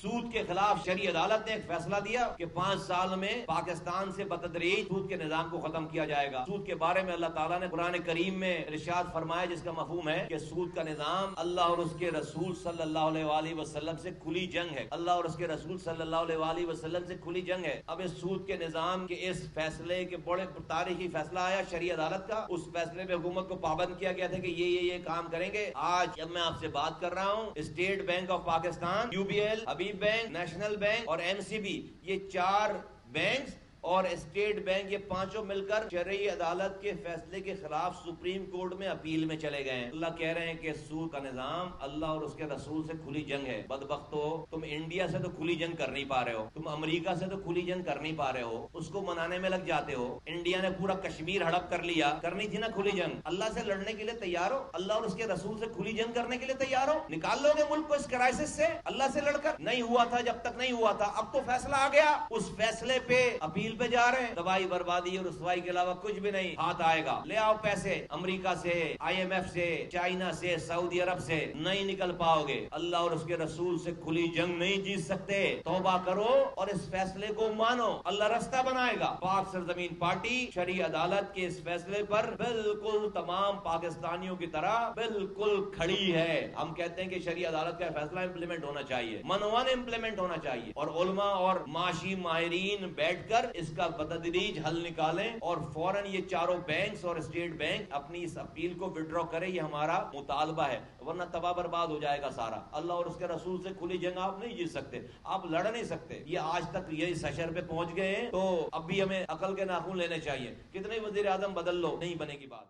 سود کے خلاف شرعی عدالت نے ایک فیصلہ دیا کہ 5 سال میں پاکستان سے بتدریج سود کے نظام کو ختم کیا جائے گا۔ سود کے بارے میں اللہ تعالیٰ نے قرآن کریم میں ارشاد فرمایا، جس کا مفہوم ہے کہ سود کا نظام اللہ اور اس کے رسول صلی اللہ علیہ وآلہ وسلم سے کھلی جنگ ہے، اللہ اور اس کے رسول صلی اللہ علیہ وآلہ وسلم سے کھلی جنگ ہے۔ اب اس سود کے نظام کے اس فیصلے کے بڑے تاریخی فیصلہ آیا شرعی عدالت کا، اس فیصلے پہ حکومت کو پابند کیا گیا تھا کہ یہ کام کریں گے۔ آج جب میں آپ سے بات کر رہا ہوں، state bank of Pakistan, UBL، Habib bank, national bank اور MCB، یہ 4 بینکس اور اسٹیٹ بینک، یہ 5 مل کر شرعی عدالت کے فیصلے کے خلاف سپریم کورٹ میں اپیل میں چلے گئے ہیں۔ اللہ کہہ رہے ہیں کہ سود کا نظام اللہ اور اس کے رسول سے کھلی جنگ ہے۔ بدبختو، تم انڈیا سے تو کھلی جنگ کر نہیں پا رہے ہو، تم امریکہ سے تو کھلی جنگ کر نہیں پا رہے ہو، اس کو منانے میں لگ جاتے ہو۔ انڈیا نے پورا کشمیر ہڑپ کر لیا، کرنی تھی نا کھلی جنگ۔ اللہ سے لڑنے کے لیے تیار ہو؟ اللہ اور اس کے رسول سے کھلی جنگ کرنے کے لیے تیار ہو؟ نکال لو گے ملک کو اس کرائسس سے اللہ سے لڑ کر؟ نہیں ہوا تھا جب تک نہیں ہوا تھا، اب تو فیصلہ آ گیا، اس فیصلے پہ اپیل پہ جا رہے ہیں۔ بربادی اور رسوائی کے علاوہ کچھ بھی نہیں ہاتھ آئے گا۔ لے آؤ پیسے امریکہ سے، IMF سے، چائنا سے، سعودی عرب سے، نہیں نکل پاؤ گے۔ اللہ اور اس کے رسول سے کھلی جنگ نہیں جیت سکتے۔ توبہ کرو اور اس فیصلے کو مانو، اللہ رستہ بنائے گا۔ پاک سرزمین پارٹی شرعی عدالت کے اس فیصلے پر بالکل تمام پاکستانیوں کی طرح بالکل کھڑی ہے۔ ہم کہتے ہیں کہ شرعی عدالت کا فیصلہ امپلیمنٹ ہونا چاہیے، منوان امپلیمنٹ ہونا چاہیے، اور علماء اور معاشی ماہرین بیٹھ کر اس کا بتدریج حل نکالیں، اور فوراً یہ 4 بینکس اور اسٹیٹ بینک اپنی اس اپیل کو وڈرا کرے، یہ ہمارا مطالبہ ہے، ورنہ تباہ برباد ہو جائے گا سارا۔ اللہ اور اس کے رسول سے کھلی جنگ آپ نہیں جیت سکتے، آپ لڑ نہیں سکتے۔ یہ آج تک یہی سشر پہ پہنچ گئے ہیں، تو اب بھی ہمیں عقل کے ناخن لینے چاہیے۔ کتنے وزیر اعظم بدل لو، نہیں بنے گی بات۔